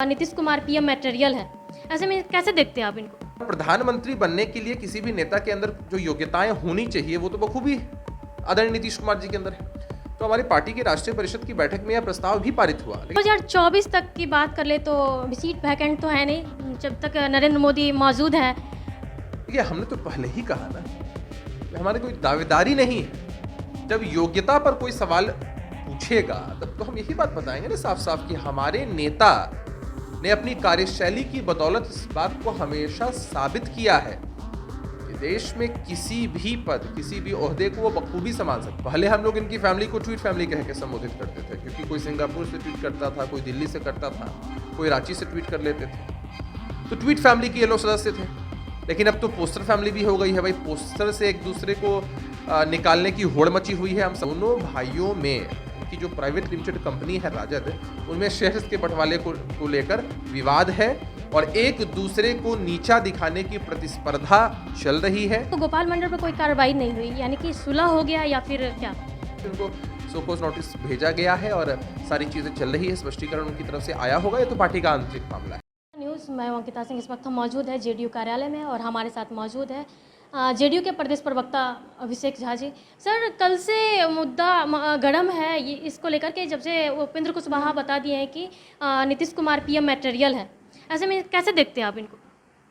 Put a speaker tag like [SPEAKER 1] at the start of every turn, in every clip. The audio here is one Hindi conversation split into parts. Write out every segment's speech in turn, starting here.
[SPEAKER 1] नीतीश कुमार पीएम मटेरियल है, ऐसे में कैसे देखते हैं आप इनको?
[SPEAKER 2] प्रधानमंत्री बनने के लिए किसी भी नेता के अंदर जो योग्यताएं होनी चाहिए वो तो बखूबी आदरणीय नीतीश कुमार जी के अंदर है। तो हमारी पार्टी की राष्ट्रीय परिषद की बैठक में यह प्रस्ताव भी पारित हुआ।
[SPEAKER 1] 2024 तक की बात कर ले तो सीट वैकेंट तो है नहीं जब तक नरेंद्र मोदी मौजूद है।
[SPEAKER 2] देखिए, हमने तो पहले ही कहा ना, हमारी कोई दावेदारी नहीं है। जब योग्यता पर कोई सवाल पूछेगा तब तो हम यही बात बताएंगे ना साफ साफ कि हमारे नेता ने अपनी कार्यशैली की बदौलत इस बात को हमेशा साबित किया है कि देश में किसी भी पद, किसी भी ओहदे को वो बखूबी संभाल सकते। पहले हम लोग इनकी फैमिली को ट्वीट फैमिली कह के संबोधित करते थे, क्योंकि कोई सिंगापुर से ट्वीट करता था, कोई दिल्ली से करता था, कोई रांची से ट्वीट कर लेते थे। तो ट्वीट फैमिली के ये लोग सदस्य थे। लेकिन अब तो पोस्टर फैमिली भी हो गई है। भाई, पोस्टर से एक दूसरे को निकालने की होड़ मची हुई है। हम दोनों भाइयों में की जो प्राइवेट लिमिटेड कंपनी है राजद, उनमें शेयर्स के बंटवारे को लेकर विवाद है और एक दूसरे को नीचा दिखाने की प्रतिस्पर्धा चल रही है।
[SPEAKER 1] तो गोपाल मंडल पर कोई कार्रवाई नहीं हुई, यानी कि सुलह हो गया या फिर क्या?
[SPEAKER 2] उनको सोकोज नोटिस भेजा गया है और सारी चीजें चल रही है। स्पष्टीकरण उनकी तरफ से आया होगा। ये तो पार्टी का आंतरिक मामला है।
[SPEAKER 1] न्यूज़, मैं अंकिता सिंह। इस वक्त हम मौजूद है जेडीयू कार्यालय में और हमारे साथ मौजूद है जेडीयू के प्रदेश प्रवक्ता अभिषेक झा जी। सर, कल से मुद्दा गर्म है ये इसको लेकर के, जब से उपेंद्र कुशवाहा बता दिए हैं कि नीतीश कुमार पीएम मटेरियल है, ऐसे में कैसे देखते हैं आप इनको?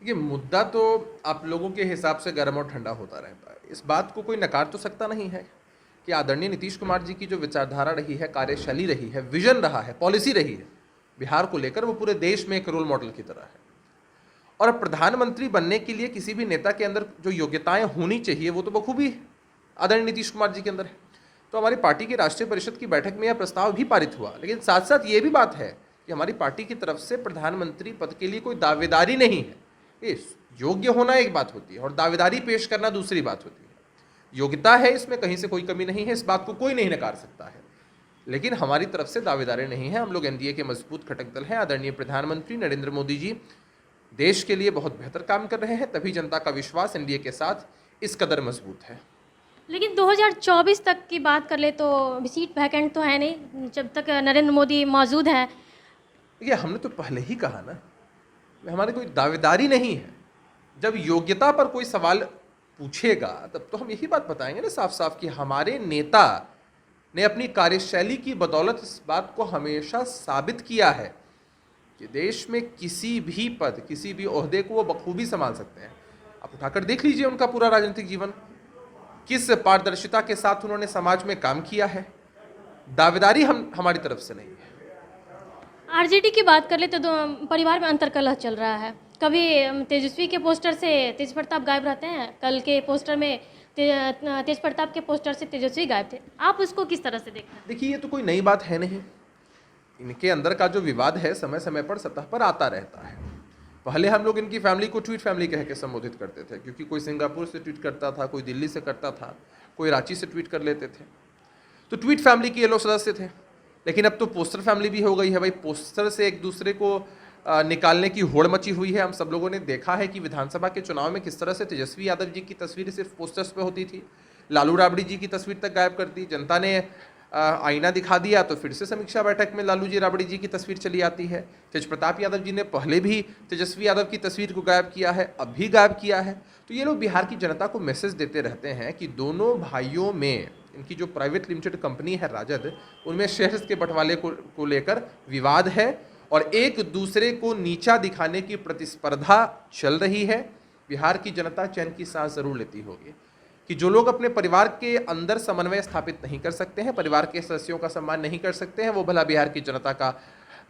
[SPEAKER 2] देखिए, मुद्दा तो आप लोगों के हिसाब से गर्म और ठंडा होता रहता है। इस बात को कोई नकार तो सकता नहीं है कि आदरणीय नीतीश कुमार जी की जो विचारधारा रही है, कार्यशैली रही है, विजन रहा है, पॉलिसी रही है बिहार को लेकर, वो पूरे देश में एक रोल मॉडल की तरह है। और प्रधानमंत्री बनने के लिए किसी भी नेता के अंदर जो योग्यताएं होनी चाहिए वो तो बखूबी आदरणीय नीतीश कुमार जी के अंदर है। तो हमारी पार्टी की राष्ट्रीय परिषद की बैठक में यह प्रस्ताव भी पारित हुआ। लेकिन साथ साथ ये भी बात है कि हमारी पार्टी की तरफ से प्रधानमंत्री पद के लिए कोई दावेदारी नहीं है। इस योग्य होना एक बात होती है और दावेदारी पेश करना दूसरी बात होती है। योग्यता है, इसमें कहीं से कोई कमी नहीं है, इस बात को कोई नहीं नकार सकता है। लेकिन हमारी तरफ से दावेदारी नहीं है। हम लोग एनडीए के मजबूत घटक दल हैं। आदरणीय प्रधानमंत्री नरेंद्र मोदी जी देश के लिए बहुत बेहतर काम कर रहे हैं, तभी जनता का विश्वास एनडीए के साथ इस कदर मजबूत है।
[SPEAKER 1] लेकिन 2024 तक की बात कर ले तो सीट वैकेंट तो है नहीं जब तक नरेंद्र मोदी मौजूद है।
[SPEAKER 2] देखिए, हमने तो पहले ही कहा ना, हमारी कोई दावेदारी नहीं है। जब योग्यता पर कोई सवाल पूछेगा तब तो हम यही बात बताएंगे ना साफ साफ कि हमारे नेता ने अपनी कार्यशैली की बदौलत इस बात को हमेशा साबित किया है कि देश में किसी भी पद, किसी भी ओहदे को वो बखूबी संभाल सकते हैं। आप उठाकर देख लीजिए उनका पूरा राजनीतिक जीवन, किस पारदर्शिता के साथ उन्होंने समाज में काम किया है। दावेदारी हमारी तरफ से नहीं है।
[SPEAKER 1] आरजेडी की बात कर ले तो परिवार में अंतर्कलह चल रहा है। कभी तेजस्वी के पोस्टर से तेज प्रताप गायब रहते हैं, कल के पोस्टर में तेज प्रताप के पोस्टर से तेजस्वी गायब थे। आप उसको किस तरह से देखते हैं?
[SPEAKER 2] देखिए, ये तो कोई नई बात है नहीं। इनके अंदर का जो विवाद है समय समय पर सतह पर आता रहता है। पहले हम लोग इनकी फैमिली को ट्वीट फैमिली कह के संबोधित करते थे, क्योंकि कोई सिंगापुर से ट्वीट करता था, कोई दिल्ली से करता था, कोई रांची से ट्वीट कर लेते थे। तो ट्वीट फैमिली के ये लोग सदस्य थे। लेकिन अब तो पोस्टर फैमिली भी हो गई है। भाई, पोस्टर से एक दूसरे को निकालने की होड़ मची हुई है। हम सब लोगों ने देखा है कि विधानसभा के चुनाव में किस तरह से तेजस्वी यादव जी की तस्वीर सिर्फ पोस्टर्स पे होती थी, लालू राबड़ी जी की तस्वीर तक गायब कर दी। जनता ने आईना दिखा दिया तो फिर से समीक्षा बैठक में लालू जी राबड़ी जी की तस्वीर चली आती है। तेज प्रताप यादव जी ने पहले भी तेजस्वी यादव की तस्वीर को गायब किया है, अब भी गायब किया है। तो ये लोग बिहार की जनता को मैसेज देते रहते हैं कि दोनों भाइयों में इनकी जो प्राइवेट लिमिटेड कंपनी है राजद, उनमें शेयर्स के बंटवारे को लेकर विवाद है और एक दूसरे को नीचा दिखाने की प्रतिस्पर्धा चल रही है। बिहार की जनता चैन की सांस जरूर लेती होगी कि जो लोग अपने परिवार के अंदर समन्वय स्थापित नहीं कर सकते हैं, परिवार के सदस्यों का सम्मान नहीं कर सकते हैं, वो भला बिहार की जनता का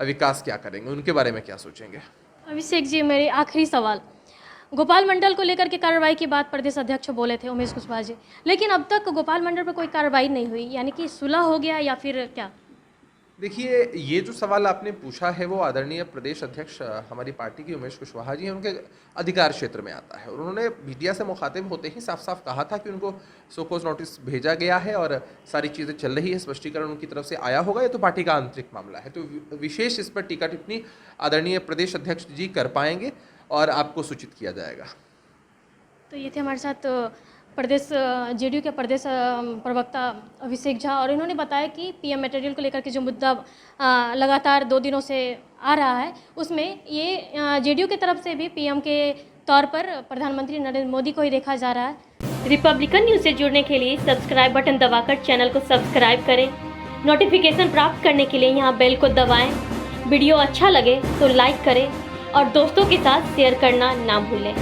[SPEAKER 2] विकास क्या करेंगे, उनके बारे में क्या सोचेंगे?
[SPEAKER 1] अभिषेक जी, मेरे आखिरी सवाल, गोपाल मंडल को लेकर के कार्रवाई की बात प्रदेश अध्यक्ष बोले थे उमेश कुशवाहा जी, लेकिन अब तक गोपाल मंडल पर कोई कार्रवाई नहीं हुई, यानी कि सुलह हो गया या फिर क्या?
[SPEAKER 2] देखिए, ये जो सवाल आपने पूछा है वो आदरणीय प्रदेश अध्यक्ष हमारी पार्टी की उमेश कुशवाहा जी हैं, उनके अधिकार क्षेत्र में आता है। और उन्होंने मीडिया से मुखातिब होते ही साफ साफ कहा था कि उनको सोकोज नोटिस भेजा गया है और सारी चीज़ें चल रही है। स्पष्टीकरण उनकी तरफ से आया होगा। ये तो पार्टी का आंतरिक मामला है। तो विशेष इस पर टीका टिप्पणी आदरणीय प्रदेश अध्यक्ष जी कर पाएंगे और आपको सूचित किया जाएगा।
[SPEAKER 1] तो ये थे हमारे साथ प्रदेश जेडीयू के प्रदेश प्रवक्ता अभिषेक झा, और इन्होंने बताया कि पीएम मटेरियल को लेकर के जो मुद्दा लगातार 2 दिनों से आ रहा है, उसमें ये जेडीयू की तरफ से भी पीएम के तौर पर प्रधानमंत्री नरेंद्र मोदी को ही देखा जा रहा है। रिपब्लिकन न्यूज़ से जुड़ने के लिए सब्सक्राइब बटन दबाकर चैनल को सब्सक्राइब करें। नोटिफिकेशन प्राप्त करने के लिए यहाँ बेल को दबाएं। वीडियो अच्छा लगे तो लाइक करें और दोस्तों के साथ शेयर करना ना भूलें।